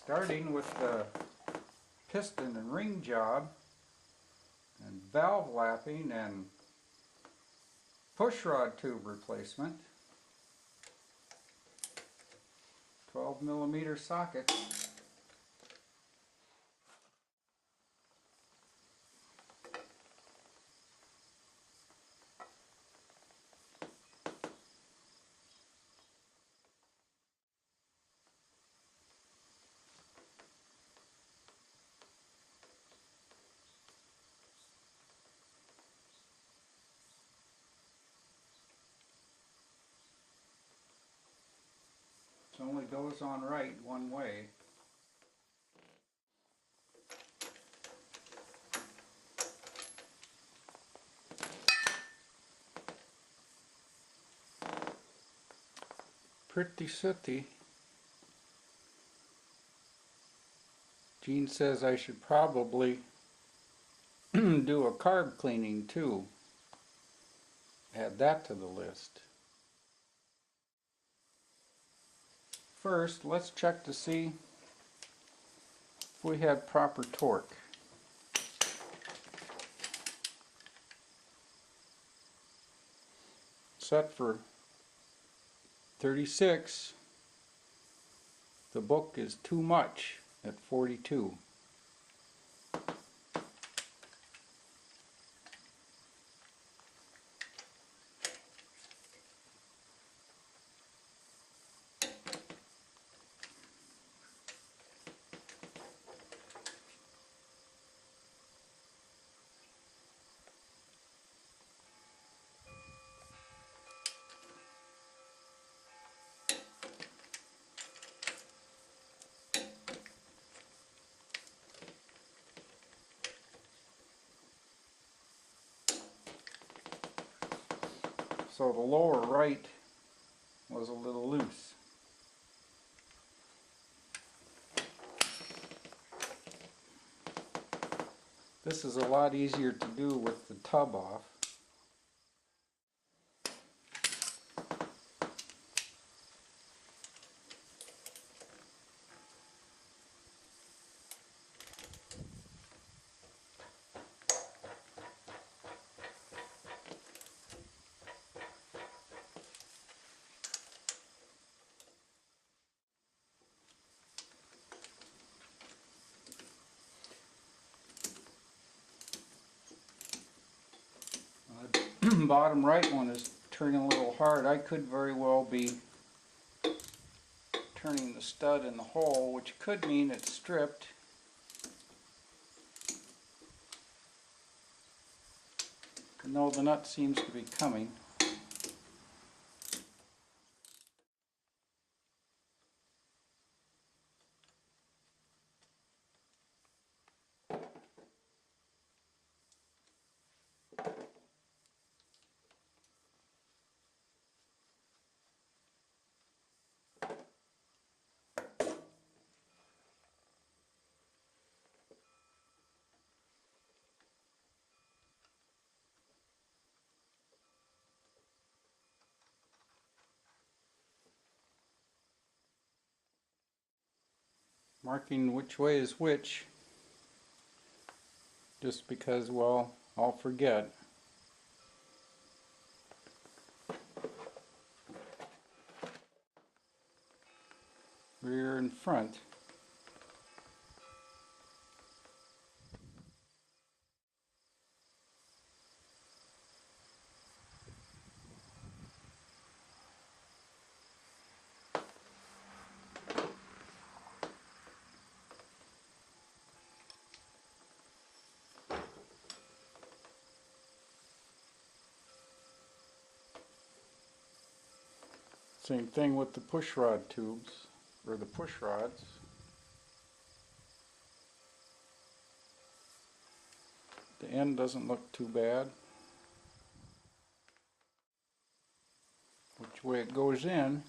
Starting with the piston and ring job and valve lapping and pushrod tube replacement. 12mm socket. It only goes on right one way. Pretty sooty. Gene says I should probably do a carb cleaning too. Add that to the list. First, let's check to see if we have proper torque. Set for 36. The book is too much at 42. So the lower right was a little loose. This is a lot easier to do with the tub off. Bottom right one is turning a little hard. I could very well be turning the stud in the hole, which could mean it's stripped. No, the nut seems to be coming. Marking which way is which, just because, well, I'll forget. Rear and front. Same thing with the pushrod tubes, or the push rods. The end doesn't look too bad. Which way it goes in.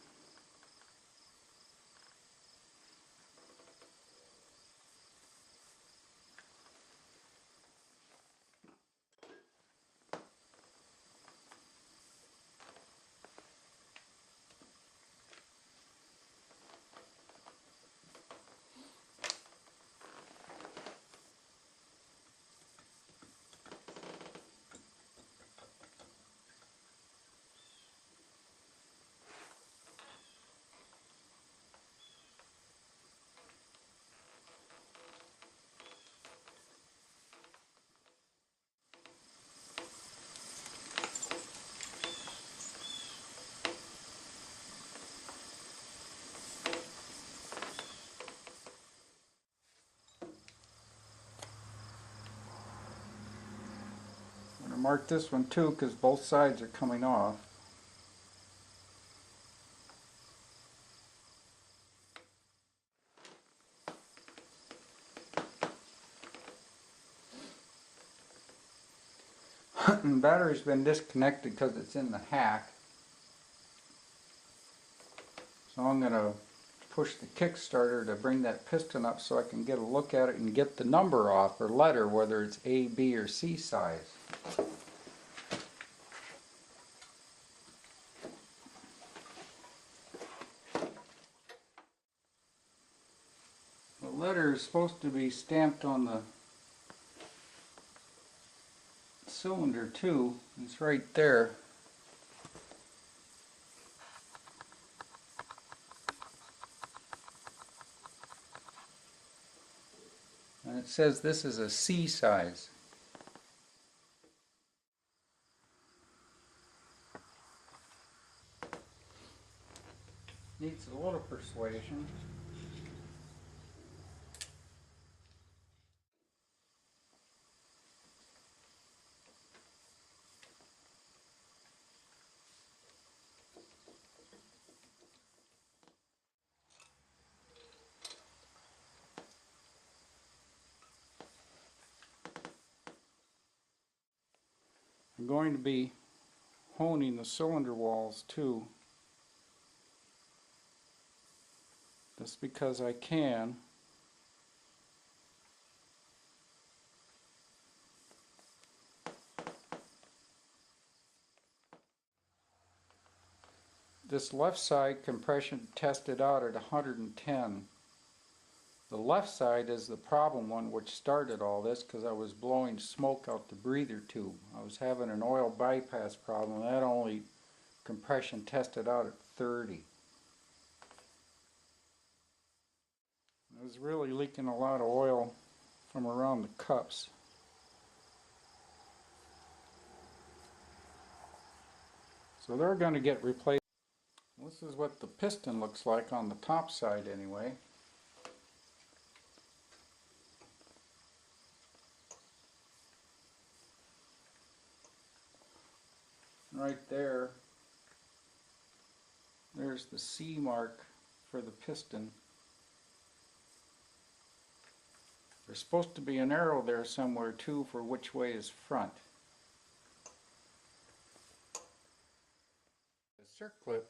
mark this one too because both sides are coming off. The battery's been disconnected because it's in the hack. So I'm going to push the Kickstarter to bring that piston up so I can get a look at it and get the number off, or letter, whether it's A, B, or C size. The letter is supposed to be stamped on the cylinder too. It's right there. And it says this is a C size. Needs a little persuasion. I'm going to be honing the cylinder walls too. Just because I can. This left side compression tested out at 110. The left side is the problem one, which started all this because I was blowing smoke out the breather tube. I was having an oil bypass problem. That only compression tested out at 30. I was really leaking a lot of oil from around the cups. So they're going to get replaced. This is what the piston looks like on the top side anyway. Right there, there's the C mark for the piston. There's supposed to be an arrow there somewhere too for which way is front. The circlip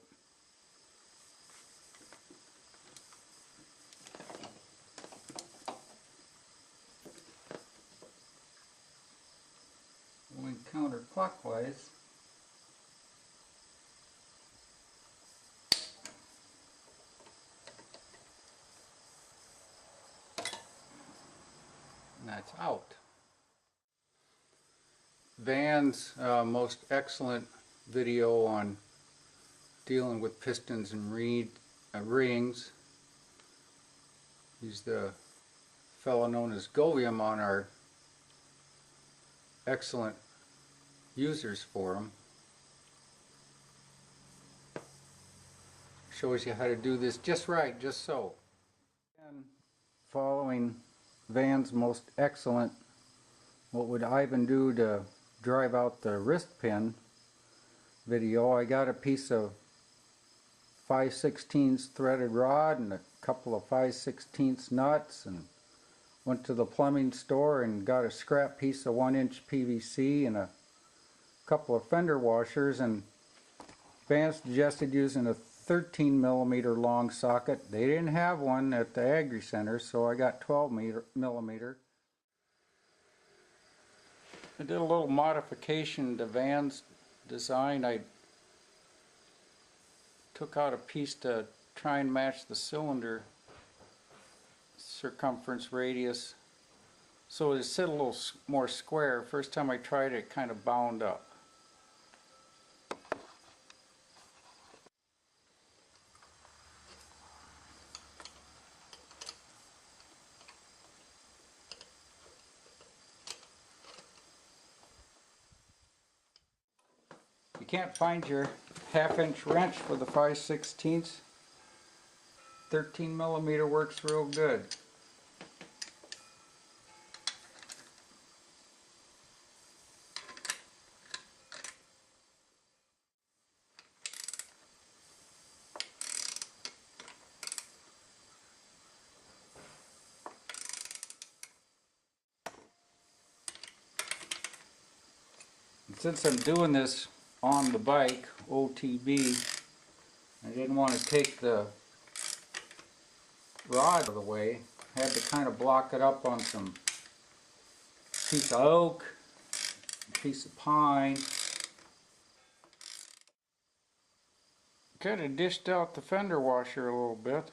going counterclockwise. And that's out. Van's most excellent video on dealing with pistons and rings. He's the fellow known as Govium on our excellent users forum. Shows you how to do this just right, just so. And following Van's most excellent "What would Ivan do to drive out the wrist pin" video, I got a piece of 5/16 threaded rod and a couple of 5/16 nuts, and went to the plumbing store and got a scrap piece of 1-inch PVC and a couple of fender washers, and Van suggested using a 13mm long socket. They didn't have one at the Agri Center, so I got 12mm. I did a little modification to Van's design. I took out a piece to try and match the cylinder circumference radius so it sit a little more square. First time I tried it, it kind of bound up. You can't find your 1/2-inch wrench for the 5/16. 13mm works real good. Since I'm doing this on the bike, OTB, I didn't want to take the rod out of the way. I had to kind of block it up on some piece of oak, piece of pine. Kind of dished out the fender washer a little bit.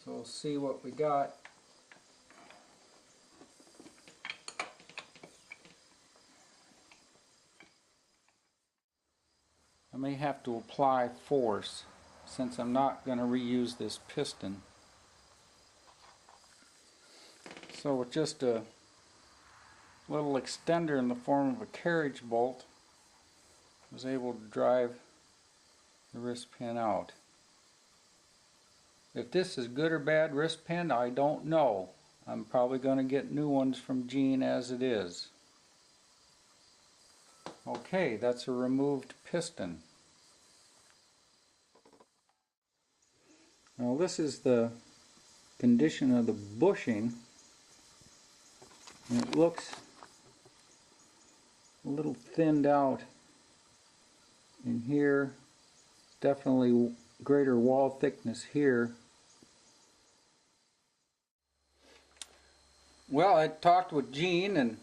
So we'll see what we got. I may have to apply force since I'm not going to reuse this piston. So with just a little extender in the form of a carriage bolt, I was able to drive the wrist pin out. If this is good or bad wrist pin, I don't know. I'm probably going to get new ones from Gene as it is. Okay, that's a removed piston. Now this is the condition of the bushing. And it looks a little thinned out in here. Definitely greater wall thickness here. Well, I talked with Gene and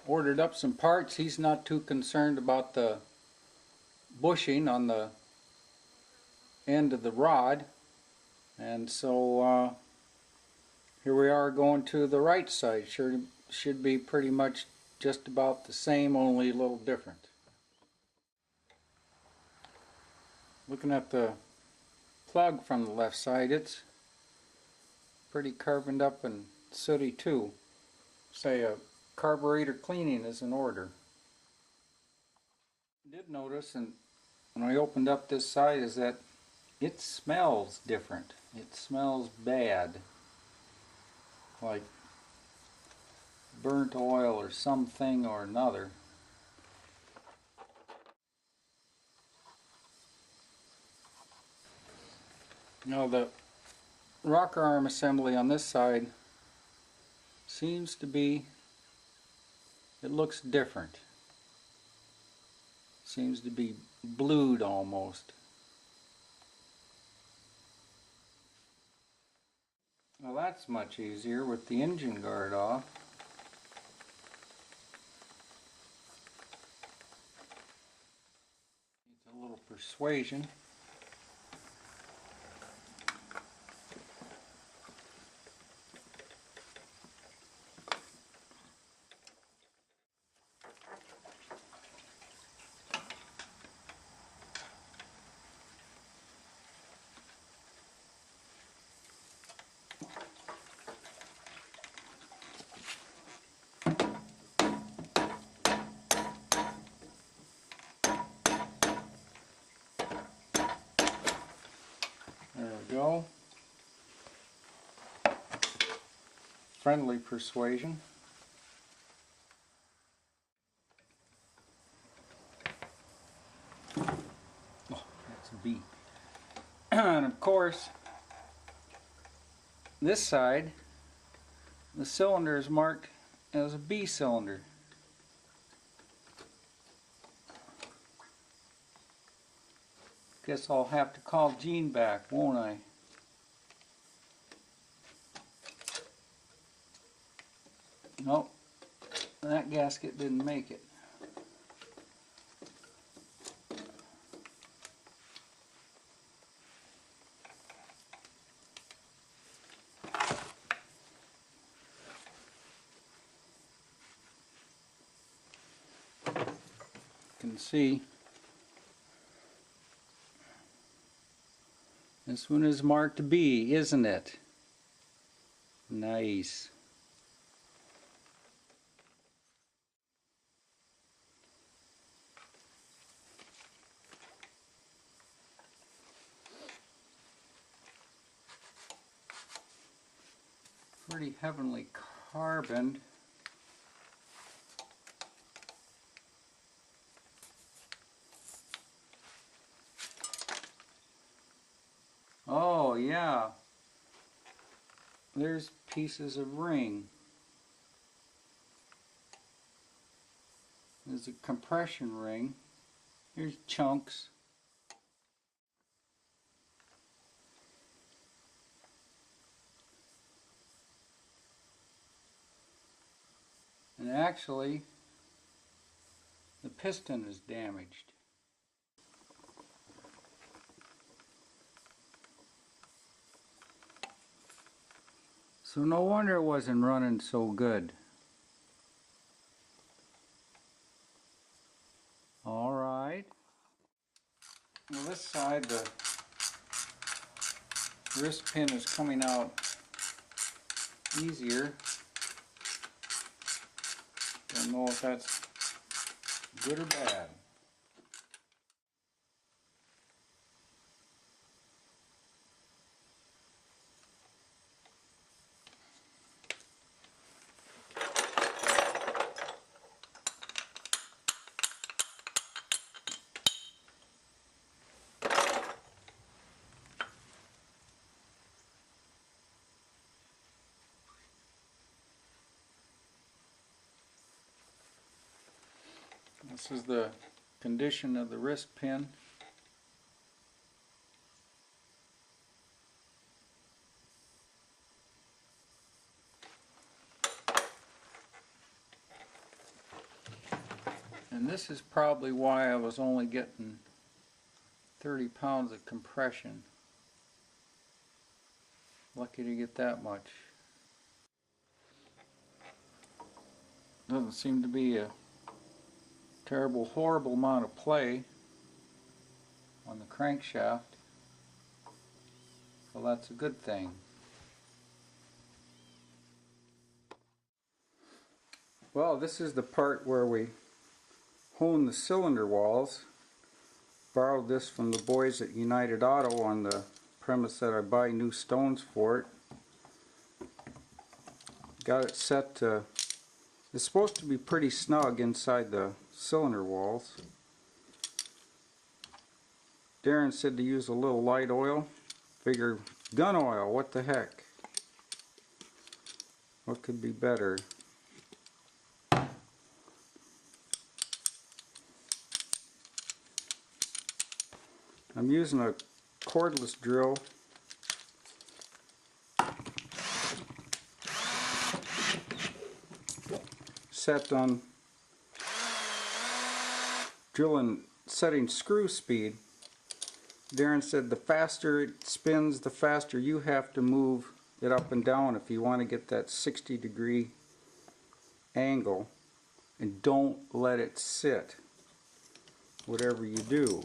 ordered up some parts. He's not too concerned about the bushing on the end of the rod. And so here we are going to the right side. Should be pretty much just about the same, only a little different. Looking at the plug from the left side, it's pretty carboned up and sooty too. Say a carburetor cleaning is in order. I did notice, and when I opened up this side, is that it smells different. It smells bad, like burnt oil or something or another. Now the rocker arm assembly on this side seems to be, it looks different. Seems to be blued almost. Well, that's much easier with the engine guard off. Needs a little persuasion. There we go. Friendly persuasion. Oh, that's a B. And of course, this side, the cylinder is marked as a B cylinder. Guess I'll have to call Gene back, won't I? Nope, that gasket didn't make it. You can see this one is marked B, isn't it? Nice. Pretty heavenly carboned. yeah, there's pieces of ring. There's a compression ring. Here's chunks. And actually, the piston is damaged. So no wonder it wasn't running so good. Alright. Well, this side, the wrist pin is coming out easier. Don't know if that's good or bad. This is the condition of the wrist pin. And this is probably why I was only getting 30 pounds of compression. Lucky to get that much. Doesn't seem to be a terrible, horrible amount of play on the crankshaft. Well, that's a good thing. Well, this is the part where we hone the cylinder walls. Borrowed this from the boys at United Auto on the premise that I buy new stones for it. Got it set to, it's supposed to be pretty snug inside the cylinder walls. Darren said to use a little light oil. Figure gun oil, what the heck? What could be better? I'm using a cordless drill. Set on drilling, setting screw speed. Darren said the faster it spins, the faster you have to move it up and down if you want to get that 60-degree angle. And don't let it sit, whatever you do.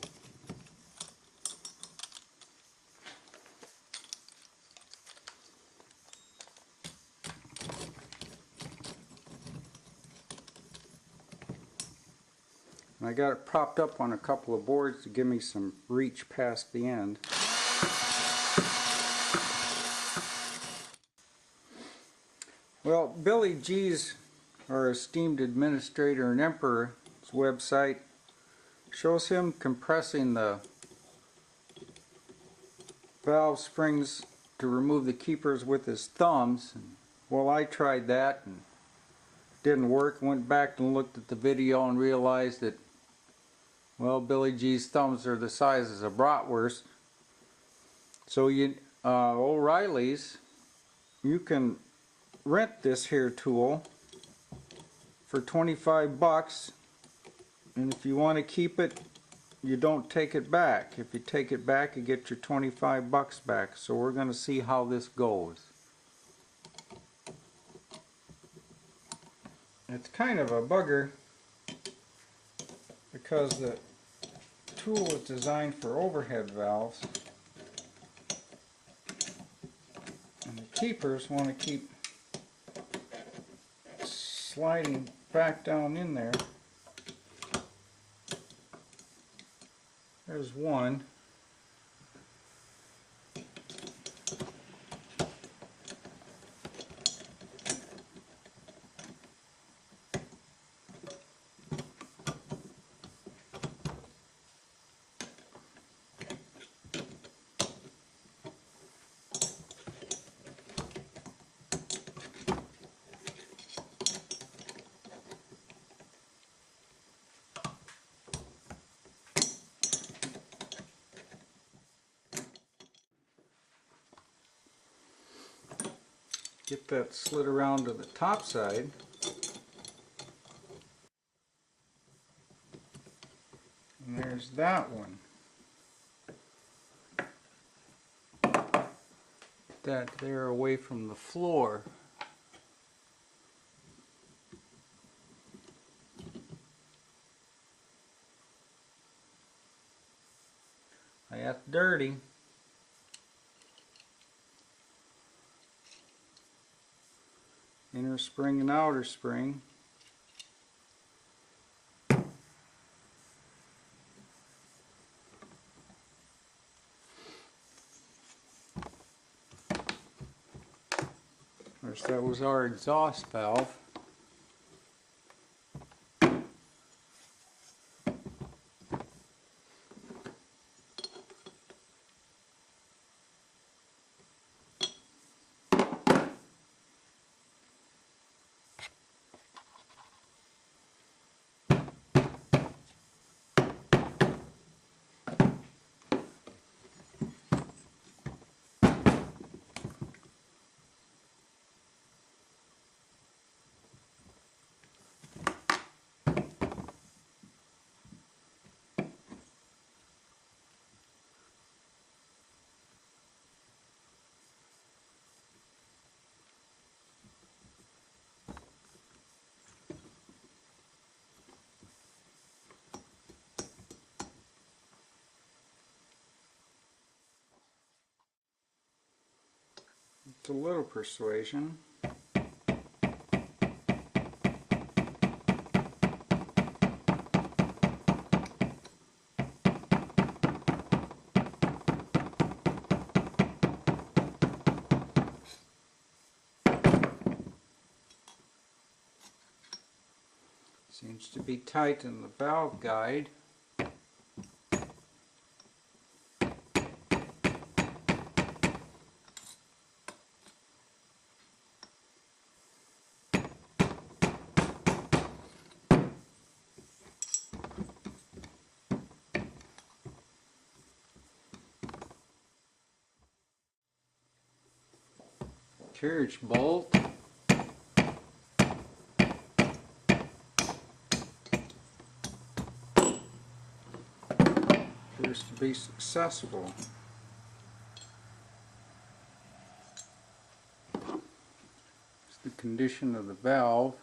And I got it propped up on a couple of boards to give me some reach past the end. Well, Billy G's, our esteemed administrator and emperor's website, shows him compressing the valve springs to remove the keepers with his thumbs. Well, I tried that and didn't work. Went back and looked at the video and realized that, well, Billy G's thumbs are the size of bratwurst. So O'Reilly's, you can rent this here tool for 25 bucks, and if you want to keep it, you don't take it back. If you take it back, you get your 25 bucks back. So we're going to see how this goes. It's kind of a bugger because the tool is designed for overhead valves, and the keepers want to keep sliding back down in there. There's one. Get that slid around to the top side. And there's that one. Get that there away from the floor. That's dirty. Inner spring and outer spring. Of course, that was our exhaust valve. It's a little persuasion. Seems to be tight in the valve guide. Carriage bolt. Appears to be successful. It's the condition of the valve.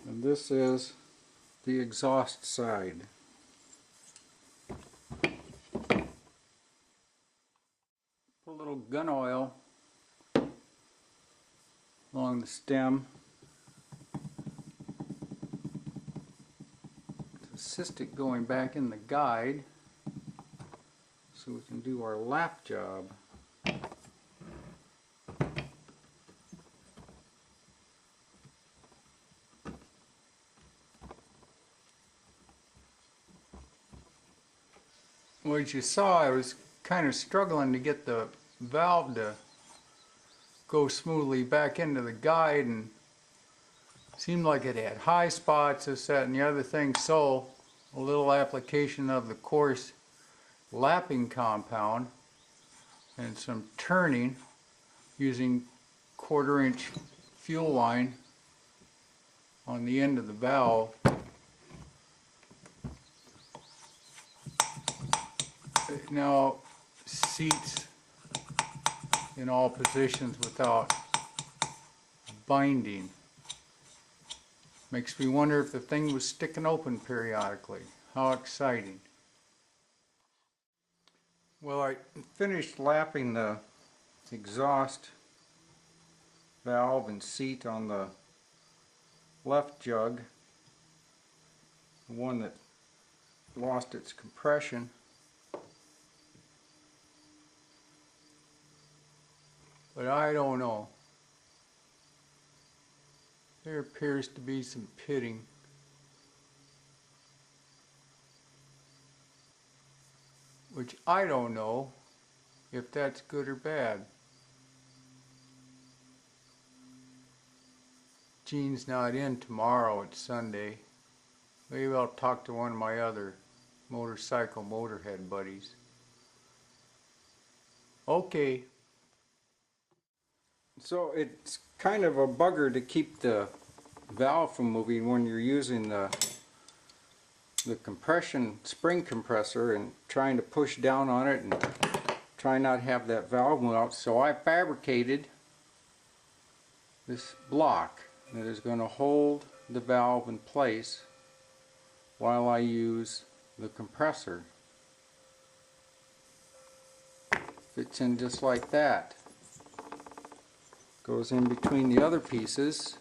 And this is the exhaust side. Put a little gun oil along the stem to assist it going back in the guide so we can do our lap job. Well, as you saw, I was kind of struggling to get the valve to go smoothly back into the guide, and it seemed like it had high spots, this, that, and the other thing. So a little application of the coarse lapping compound and some turning using 1/4 inch fuel line on the end of the valve. It now seats in all positions without binding. Makes me wonder if the thing was sticking open periodically. How exciting. Well, I finished lapping the exhaust valve and seat on the left jug, the one that lost its compression. But I don't know. There appears to be some pitting. Which I don't know if that's good or bad. Gene's not in tomorrow, it's Sunday. Maybe I'll talk to one of my other motorcycle motorhead buddies. Okay. So it's kind of a bugger to keep the valve from moving when you're using the compression spring compressor and trying to push down on it and try not to have that valve move out. So I fabricated this block that is going to hold the valve in place while I use the compressor. Fits in just like that. Goes in between the other pieces.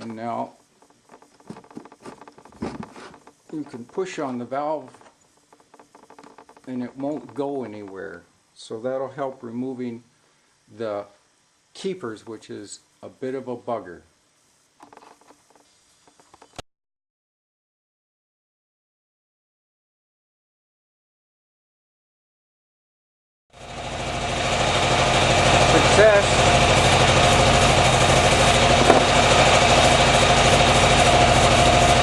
And now you can push on the valve and it won't go anywhere. So that'll help removing the keepers, which is a bit of a bugger.